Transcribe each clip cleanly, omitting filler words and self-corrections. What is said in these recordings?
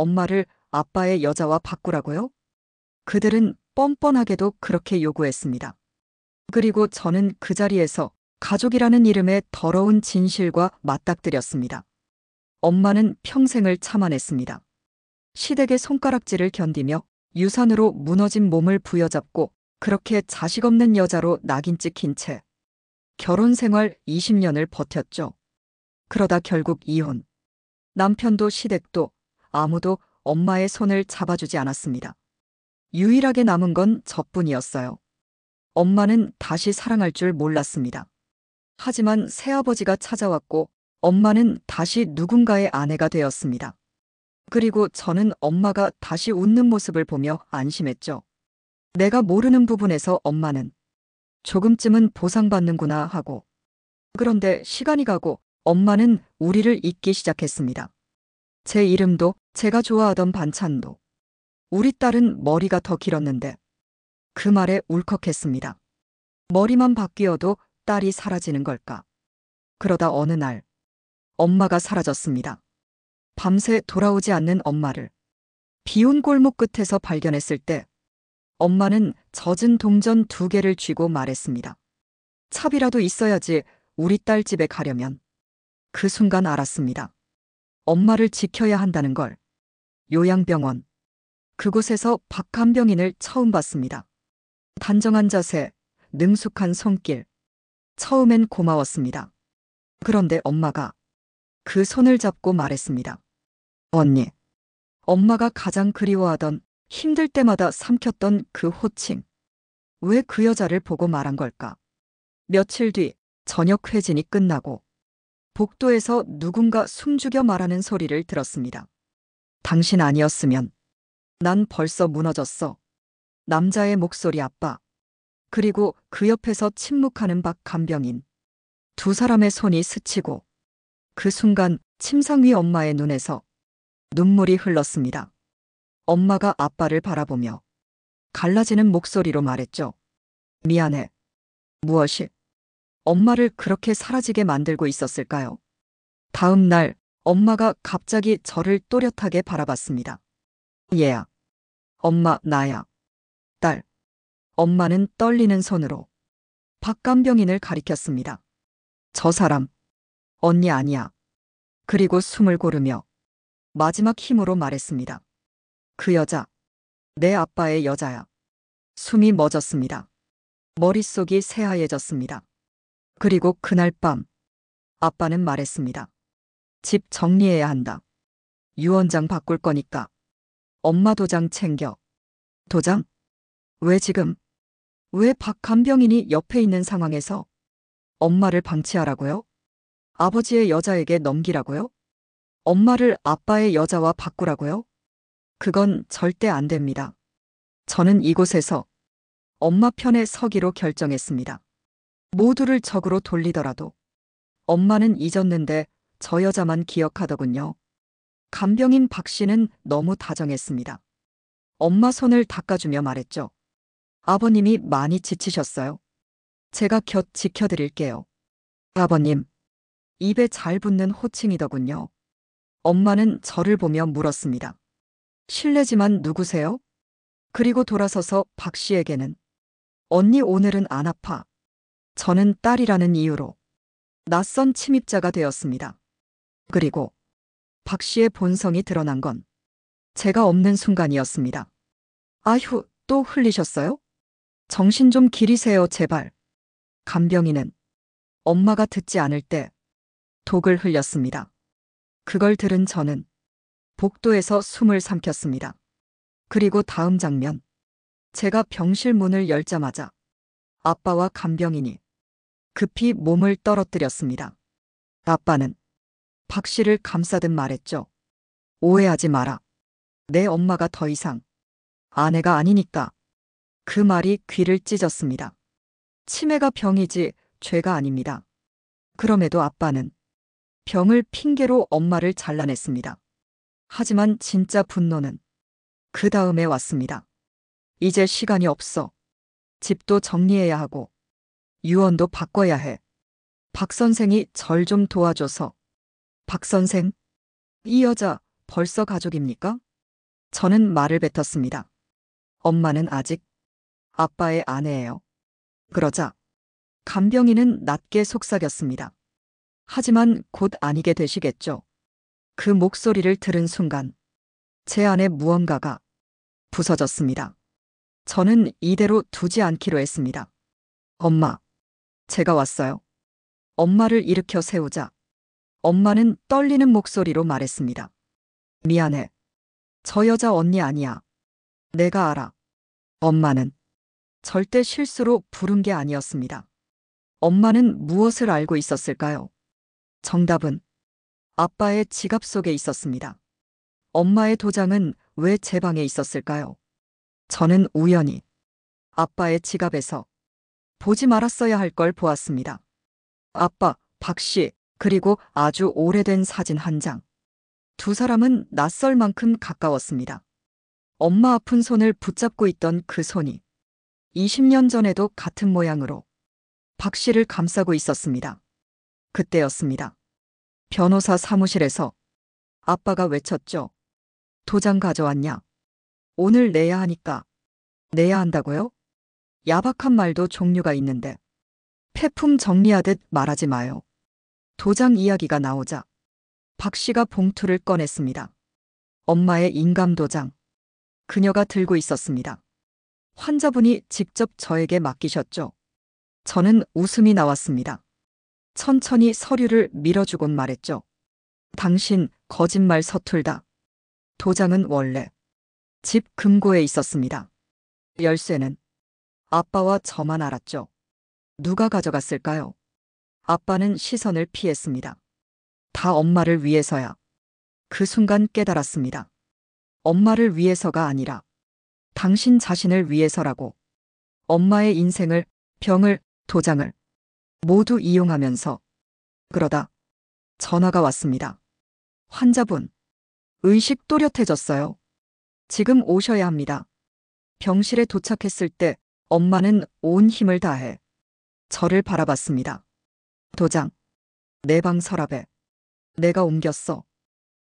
엄마를 아빠의 여자와 바꾸라고요? 그들은 뻔뻔하게도 그렇게 요구했습니다. 그리고 저는 그 자리에서 가족이라는 이름의 더러운 진실과 맞닥뜨렸습니다. 엄마는 평생을 참아냈습니다. 시댁의 손가락질을 견디며 유산으로 무너진 몸을 부여잡고 그렇게 자식 없는 여자로 낙인 찍힌 채 결혼 생활 20년을 버텼죠. 그러다 결국 이혼. 남편도 시댁도 아무도 엄마의 손을 잡아주지 않았습니다. 유일하게 남은 건 저뿐이었어요. 엄마는 다시 사랑할 줄 몰랐습니다. 하지만 새아버지가 찾아왔고 엄마는 다시 누군가의 아내가 되었습니다. 그리고 저는 엄마가 다시 웃는 모습을 보며 안심했죠. 내가 모르는 부분에서 엄마는 조금쯤은 보상받는구나 하고. 그런데 시간이 가고 엄마는 우리를 잊기 시작했습니다. 제 이름도, 제가 좋아하던 반찬도. 우리 딸은 머리가 더 길었는데 그 말에 울컥했습니다. 머리만 바뀌어도 딸이 사라지는 걸까? 그러다 어느 날 엄마가 사라졌습니다. 밤새 돌아오지 않는 엄마를 비온 골목 끝에서 발견했을 때 엄마는 젖은 동전 2개를 쥐고 말했습니다. 차비라도 있어야지 우리 딸 집에 가려면. 그 순간 알았습니다. 엄마를 지켜야 한다는 걸. 요양병원. 그곳에서 박간병인을 처음 봤습니다. 단정한 자세, 능숙한 손길. 처음엔 고마웠습니다. 그런데 엄마가 그 손을 잡고 말했습니다. 언니. 엄마가 가장 그리워하던, 힘들 때마다 삼켰던 그 호칭. 왜 그 여자를 보고 말한 걸까? 며칠 뒤 저녁 회진이 끝나고 복도에서 누군가 숨죽여 말하는 소리를 들었습니다. 당신 아니었으면 난 벌써 무너졌어. 남자의 목소리 아빠. 그리고 그 옆에서 침묵하는 박간병인. 두 사람의 손이 스치고 그 순간 침상 위 엄마의 눈에서 눈물이 흘렀습니다. 엄마가 아빠를 바라보며 갈라지는 목소리로 말했죠. 미안해. 무엇이 엄마를 그렇게 사라지게 만들고 있었을까요? 다음 날 엄마가 갑자기 저를 또렷하게 바라봤습니다. 얘야. 엄마, 나야. 딸. 엄마는 떨리는 손으로 박간병인을 가리켰습니다. 저 사람. 언니 아니야. 그리고 숨을 고르며 마지막 힘으로 말했습니다. 그 여자. 내 아빠의 여자야. 숨이 멎었습니다. 머릿속이 새하얘졌습니다. 그리고 그날 밤 아빠는 말했습니다. 집 정리해야 한다. 유언장 바꿀 거니까. 엄마 도장 챙겨. 도장? 왜 지금? 왜 박간병인이 옆에 있는 상황에서 엄마를 방치하라고요? 아버지의 여자에게 넘기라고요? 엄마를 아빠의 여자와 바꾸라고요? 그건 절대 안 됩니다. 저는 이곳에서 엄마 편에 서기로 결정했습니다. 모두를 적으로 돌리더라도 엄마는 잊었는데 저 여자만 기억하더군요. 간병인 박 씨는 너무 다정했습니다. 엄마 손을 닦아주며 말했죠. 아버님이 많이 지치셨어요. 제가 곁 지켜드릴게요. 아버님. 입에 잘 붙는 호칭이더군요. 엄마는 저를 보며 물었습니다. 실례지만 누구세요? 그리고 돌아서서 박 씨에게는 언니 오늘은 안 아파. 저는 딸이라는 이유로 낯선 침입자가 되었습니다. 그리고 박 씨의 본성이 드러난 건 제가 없는 순간이었습니다. 아휴, 또 흘리셨어요? 정신 좀 기리세요, 제발. 간병인은 엄마가 듣지 않을 때 독을 흘렸습니다. 그걸 들은 저는 복도에서 숨을 삼켰습니다. 그리고 다음 장면. 제가 병실 문을 열자마자 아빠와 간병인이 급히 몸을 떨어뜨렸습니다. 아빠는 박 씨를 감싸듯 말했죠. 오해하지 마라. 내 엄마가 더 이상 아내가 아니니까. 그 말이 귀를 찢었습니다. 치매가 병이지 죄가 아닙니다. 그럼에도 아빠는 병을 핑계로 엄마를 잘라냈습니다. 하지만 진짜 분노는 그 다음에 왔습니다. 이제 시간이 없어. 집도 정리해야 하고 유언도 바꿔야 해. 박 선생이 절 좀 도와줘서. 박 선생? 이 여자 벌써 가족입니까? 저는 말을 뱉었습니다. 엄마는 아직 아빠의 아내예요. 그러자 간병인은 낮게 속삭였습니다. 하지만 곧 아니게 되시겠죠. 그 목소리를 들은 순간 제 안에 무언가가 부서졌습니다. 저는 이대로 두지 않기로 했습니다. 엄마, 제가 왔어요. 엄마를 일으켜 세우자 엄마는 떨리는 목소리로 말했습니다. 미안해. 저 여자 언니 아니야. 내가 알아. 엄마는 절대 실수로 부른 게 아니었습니다. 엄마는 무엇을 알고 있었을까요? 정답은 아빠의 지갑 속에 있었습니다. 엄마의 도장은 왜 제 방에 있었을까요? 저는 우연히 아빠의 지갑에서 보지 말았어야 할 걸 보았습니다. 아빠, 박 씨, 그리고 아주 오래된 사진 한 장. 두 사람은 낯설 만큼 가까웠습니다. 엄마 아픈 손을 붙잡고 있던 그 손이 20년 전에도 같은 모양으로 박 씨를 감싸고 있었습니다. 그때였습니다. 변호사 사무실에서 아빠가 외쳤죠. 도장 가져왔냐? 오늘 내야 하니까. 내야 한다고요? 야박한 말도 종류가 있는데 폐품 정리하듯 말하지 마요. 도장 이야기가 나오자 박 씨가 봉투를 꺼냈습니다. 엄마의 인감도장. 그녀가 들고 있었습니다. 환자분이 직접 저에게 맡기셨죠. 저는 웃음이 나왔습니다. 천천히 서류를 밀어주곤 말했죠. 당신 거짓말 서툴다. 도장은 원래 집 금고에 있었습니다. 열쇠는 아빠와 저만 알았죠. 누가 가져갔을까요? 아빠는 시선을 피했습니다. 다 엄마를 위해서야. 그 순간 깨달았습니다. 엄마를 위해서가 아니라 당신 자신을 위해서라고. 엄마의 인생을, 병을, 도장을 모두 이용하면서. 그러다 전화가 왔습니다. 환자분, 의식 또렷해졌어요. 지금 오셔야 합니다. 병실에 도착했을 때 엄마는 온 힘을 다해 저를 바라봤습니다. 도장, 내 방 서랍에 내가 옮겼어.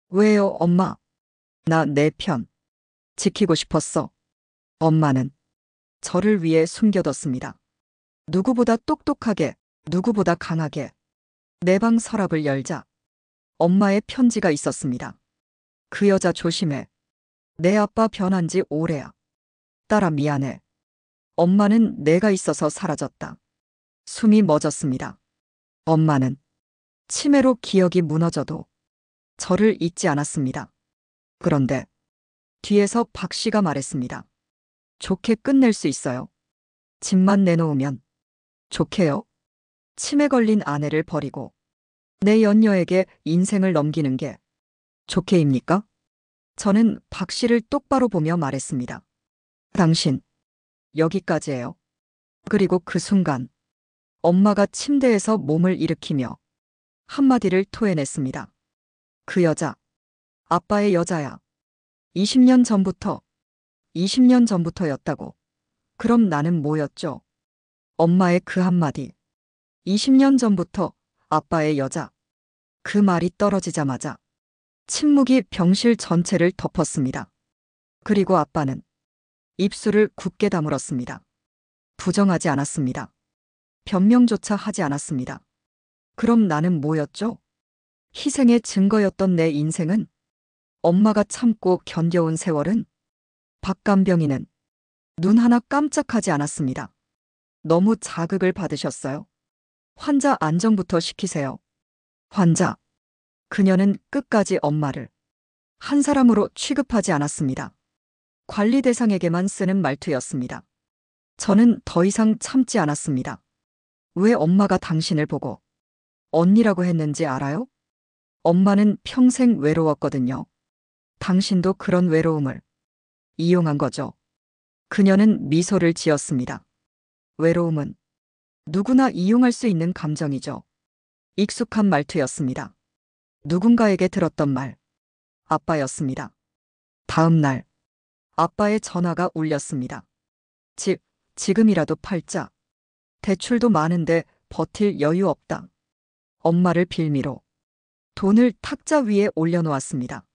왜요, 엄마? 나 내 편 지키고 싶었어. 엄마는 저를 위해 숨겨뒀습니다. 누구보다 똑똑하게, 누구보다 강하게. 내 방 서랍을 열자 엄마의 편지가 있었습니다. 그 여자 조심해. 내 아빠 변한 지 오래야. 딸아 미안해. 엄마는 내가 있어서 사라졌다. 숨이 멎었습니다. 엄마는 치매로 기억이 무너져도 저를 잊지 않았습니다. 그런데 뒤에서 박 씨가 말했습니다. 좋게 끝낼 수 있어요. 집만 내놓으면. 좋게요? 치매 걸린 아내를 버리고 내 연녀에게 인생을 넘기는 게 좋게입니까? 저는 박 씨를 똑바로 보며 말했습니다. 당신, 여기까지예요. 그리고 그 순간 엄마가 침대에서 몸을 일으키며 한마디를 토해냈습니다. 그 여자, 아빠의 여자야. 20년 전부터, 20년 전부터였다고. 그럼 나는 뭐였죠? 엄마의 그 한마디. 20년 전부터 아빠의 여자. 그 말이 떨어지자마자 침묵이 병실 전체를 덮었습니다. 그리고 아빠는 입술을 굳게 다물었습니다. 부정하지 않았습니다. 변명조차 하지 않았습니다. 그럼 나는 뭐였죠? 희생의 증거였던 내 인생은? 엄마가 참고 견뎌온 세월은? 박간병인은 눈 하나 깜짝하지 않았습니다. 너무 자극을 받으셨어요. 환자 안정부터 시키세요. 환자. 그녀는 끝까지 엄마를 한 사람으로 취급하지 않았습니다. 관리 대상에게만 쓰는 말투였습니다. 저는 더 이상 참지 않았습니다. 왜 엄마가 당신을 보고 언니라고 했는지 알아요? 엄마는 평생 외로웠거든요. 당신도 그런 외로움을 이용한 거죠. 그녀는 미소를 지었습니다. 외로움은 누구나 이용할 수 있는 감정이죠. 익숙한 말투였습니다. 누군가에게 들었던 말. 아빠였습니다. 다음 날, 아빠의 전화가 울렸습니다. 지금이라도 팔자. 대출도 많은데 버틸 여유 없다. 엄마를 빌미로 돈을 탁자 위에 올려놓았습니다.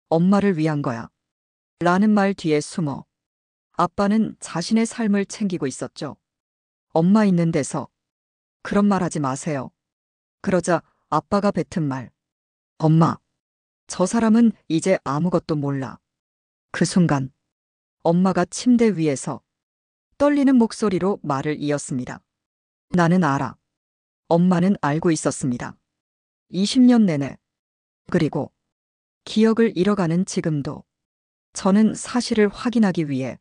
엄마를 위한 거야. 라는 말 뒤에 숨어 아빠는 자신의 삶을 챙기고 있었죠. 엄마 있는 데서 그런 말 하지 마세요. 그러자 아빠가 뱉은 말. 엄마, 저 사람은 이제 아무것도 몰라. 그 순간 엄마가 침대 위에서 떨리는 목소리로 말을 이었습니다. 나는 알아. 엄마는 알고 있었습니다. 20년 내내. 그리고 기억을 잃어가는 지금도 저는 사실을 확인하기 위해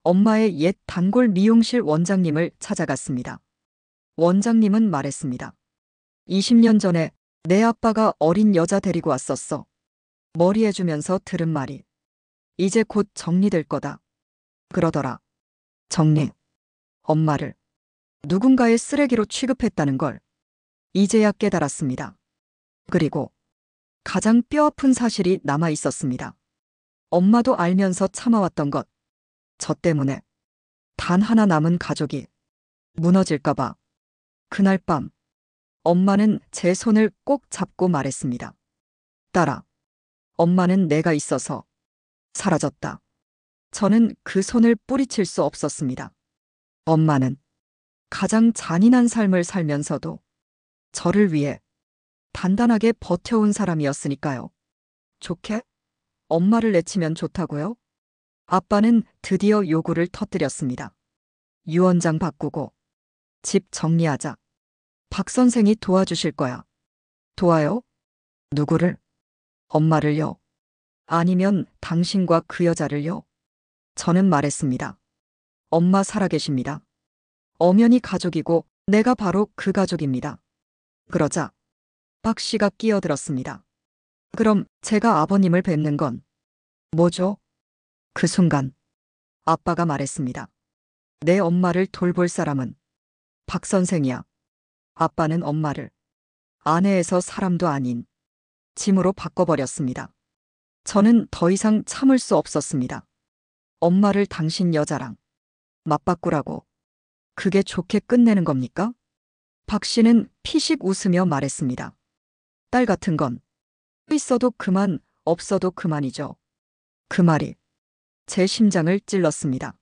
엄마의 옛 단골 미용실 원장님을 찾아갔습니다. 원장님은 말했습니다. 20년 전에 내 아빠가 어린 여자 데리고 왔었어. 머리 해주면서 들은 말이 이제 곧 정리될 거다. 그러더라. 정리. 엄마를 누군가의 쓰레기로 취급했다는 걸 이제야 깨달았습니다. 그리고 가장 뼈아픈 사실이 남아 있었습니다. 엄마도 알면서 참아왔던 것. 저 때문에 단 하나 남은 가족이 무너질까봐. 그날 밤 엄마는 제 손을 꼭 잡고 말했습니다. 딸아, 엄마는 내가 있어서 사라졌다. 저는 그 손을 뿌리칠 수 없었습니다. 엄마는 가장 잔인한 삶을 살면서도 저를 위해 단단하게 버텨온 사람이었으니까요. 좋게? 엄마를 내치면 좋다고요? 아빠는 드디어 요구를 터뜨렸습니다. 유언장 바꾸고 집 정리하자. 박 선생이 도와주실 거야. 도와요? 누구를? 엄마를요? 아니면 당신과 그 여자를요? 저는 말했습니다. 엄마 살아계십니다. 엄연히 가족이고 내가 바로 그 가족입니다. 그러자 박 씨가 끼어들었습니다. 그럼 제가 아버님을 뵙는 건 뭐죠? 그 순간 아빠가 말했습니다. 내 엄마를 돌볼 사람은 박 선생이야. 아빠는 엄마를 아내에서 사람도 아닌 짐으로 바꿔버렸습니다. 저는 더 이상 참을 수 없었습니다. 엄마를 당신 여자랑 맞바꾸라고. 그게 좋게 끝내는 겁니까? 박 씨는 피식 웃으며 말했습니다. 딸 같은 건 있어도 그만, 없어도 그만이죠. 그 말이 제 심장을 찔렀습니다.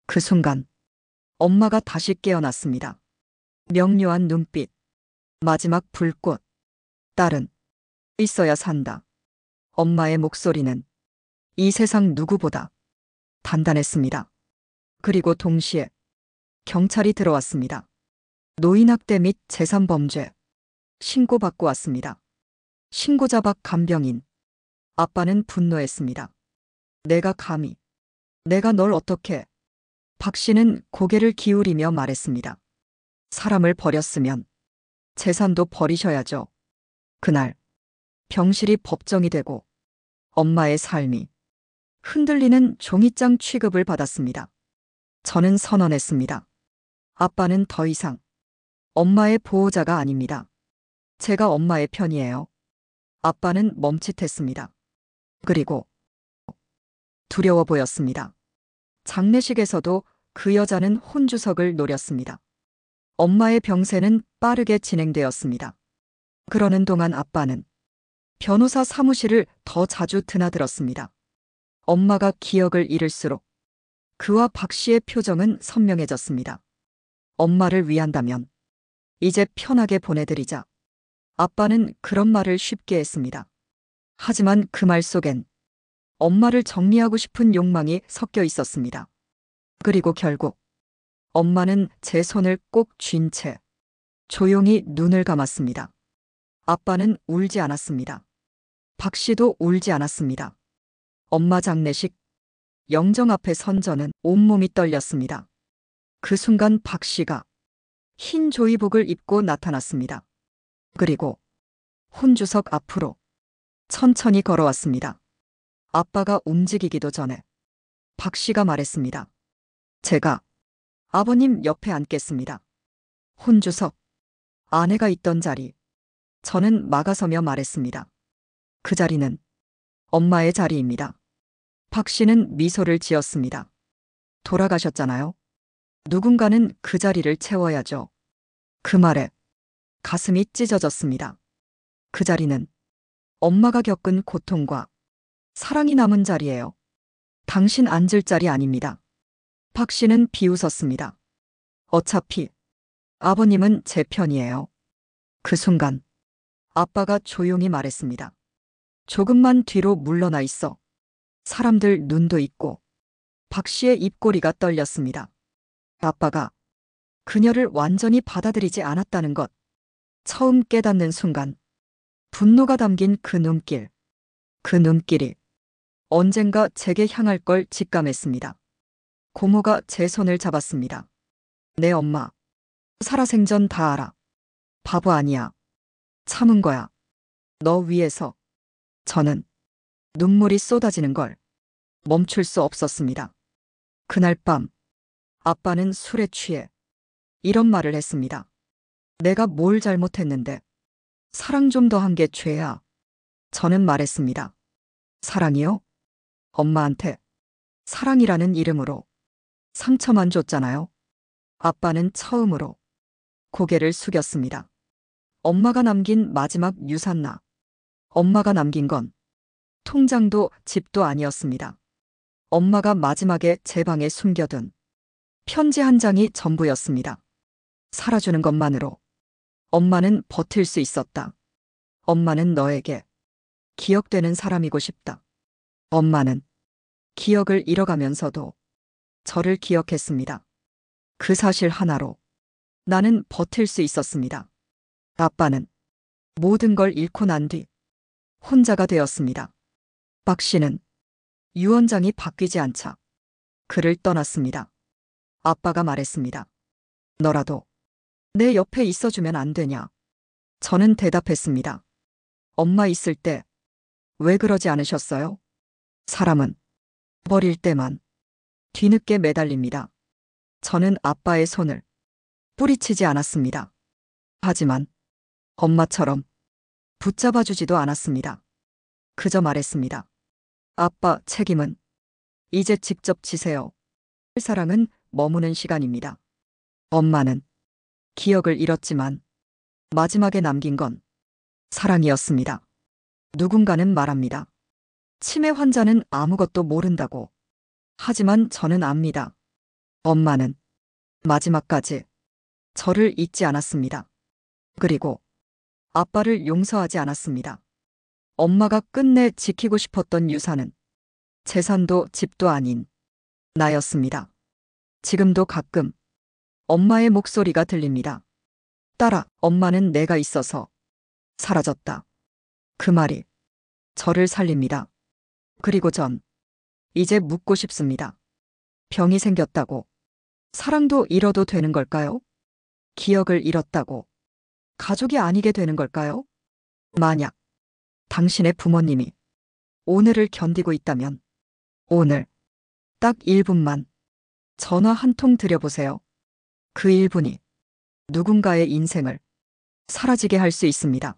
그 순간 엄마가 다시 깨어났습니다. 명료한 눈빛, 마지막 불꽃. 딸은 있어야 산다. 엄마의 목소리는 이 세상 누구보다 단단했습니다. 그리고 동시에 경찰이 들어왔습니다. 노인학대 및 재산범죄 신고받고 왔습니다. 신고자 박 간병인. 아빠는 분노했습니다. 내가 감히, 내가 널 어떻게. 박 씨는 고개를 기울이며 말했습니다. 사람을 버렸으면 재산도 버리셔야죠. 그날 병실이 법정이 되고 엄마의 삶이 흔들리는 종이장 취급을 받았습니다. 저는 선언했습니다. 아빠는 더 이상 엄마의 보호자가 아닙니다. 제가 엄마의 편이에요. 아빠는 멈칫했습니다. 그리고 두려워 보였습니다. 장례식에서도 그 여자는 혼주석을 노렸습니다. 엄마의 병세는 빠르게 진행되었습니다. 그러는 동안 아빠는 변호사 사무실을 더 자주 드나들었습니다. 엄마가 기억을 잃을수록 그와 박 씨의 표정은 선명해졌습니다. 엄마를 위한다면 이제 편하게 보내드리자. 아빠는 그런 말을 쉽게 했습니다. 하지만 그 말 속엔 엄마를 정리하고 싶은 욕망이 섞여 있었습니다. 그리고 결국 엄마는 제 손을 꼭 쥔 채 조용히 눈을 감았습니다. 아빠는 울지 않았습니다. 박 씨도 울지 않았습니다. 엄마 장례식 영정 앞에 선 저는 온몸이 떨렸습니다. 그 순간 박 씨가 흰 조이복을 입고 나타났습니다. 그리고 혼주석 앞으로 천천히 걸어왔습니다. 아빠가 움직이기도 전에 박 씨가 말했습니다. 제가 아버님 옆에 앉겠습니다. 혼주석, 아내가 있던 자리. 저는 막아서며 말했습니다. 그 자리는 엄마의 자리입니다. 박 씨는 미소를 지었습니다. 돌아가셨잖아요. 누군가는 그 자리를 채워야죠. 그 말에 가슴이 찢어졌습니다. 그 자리는 엄마가 겪은 고통과 사랑이 남은 자리예요. 당신 앉을 자리 아닙니다. 박 씨는 비웃었습니다. 어차피 아버님은 제 편이에요. 그 순간 아빠가 조용히 말했습니다. 조금만 뒤로 물러나 있어. 사람들 눈도 있고 박 씨의 입꼬리가 떨렸습니다. 아빠가 그녀를 완전히 받아들이지 않았다는 것. 처음 깨닫는 순간 분노가 담긴 그 눈길. 그 눈길이 언젠가 제게 향할 걸 직감했습니다. 고모가 제 손을 잡았습니다. 내 엄마. 살아생전 다 알아. 바보 아니야. 참은 거야. 너 위해서. 저는 눈물이 쏟아지는 걸 멈출 수 없었습니다. 그날 밤 아빠는 술에 취해 이런 말을 했습니다. 내가 뭘 잘못했는데 사랑 좀 더 한 게 죄야. 저는 말했습니다. 사랑이요? 엄마한테 사랑이라는 이름으로 상처만 줬잖아요. 아빠는 처음으로 고개를 숙였습니다. 엄마가 남긴 마지막 유산나. 엄마가 남긴 건 통장도 집도 아니었습니다. 엄마가 마지막에 제 방에 숨겨둔 편지 한 장이 전부였습니다. 살아주는 것만으로 엄마는 버틸 수 있었다. 엄마는 너에게 기억되는 사람이고 싶다. 엄마는 기억을 잃어가면서도 저를 기억했습니다. 그 사실 하나로 나는 버틸 수 있었습니다. 아빠는 모든 걸 잃고 난 뒤 혼자가 되었습니다. 박 씨는 유언장이 바뀌지 않자 그를 떠났습니다. 아빠가 말했습니다. 너라도 내 옆에 있어주면 안 되냐? 저는 대답했습니다. 엄마 있을 때 왜 그러지 않으셨어요? 사람은 버릴 때만 뒤늦게 매달립니다. 저는 아빠의 손을 뿌리치지 않았습니다. 하지만 엄마처럼 붙잡아주지도 않았습니다. 그저 말했습니다. 아빠 책임은 이제 직접 지세요. 사랑은 머무는 시간입니다. 엄마는 기억을 잃었지만 마지막에 남긴 건 사랑이었습니다. 누군가는 말합니다. 치매 환자는 아무것도 모른다고. 하지만 저는 압니다. 엄마는 마지막까지 저를 잊지 않았습니다. 그리고 아빠를 용서하지 않았습니다. 엄마가 끝내 지키고 싶었던 유산은 재산도 집도 아닌 나였습니다. 지금도 가끔 엄마의 목소리가 들립니다. 딸아, 엄마는 내가 있어서 사라졌다. 그 말이 저를 살립니다. 그리고 전 이제 묻고 싶습니다. 병이 생겼다고 사랑도 잃어도 되는 걸까요? 기억을 잃었다고 가족이 아니게 되는 걸까요? 만약 당신의 부모님이 오늘을 견디고 있다면 오늘 딱 1분만 전화 한 통 드려보세요. 그 1분이 누군가의 인생을 사라지게 할 수 있습니다.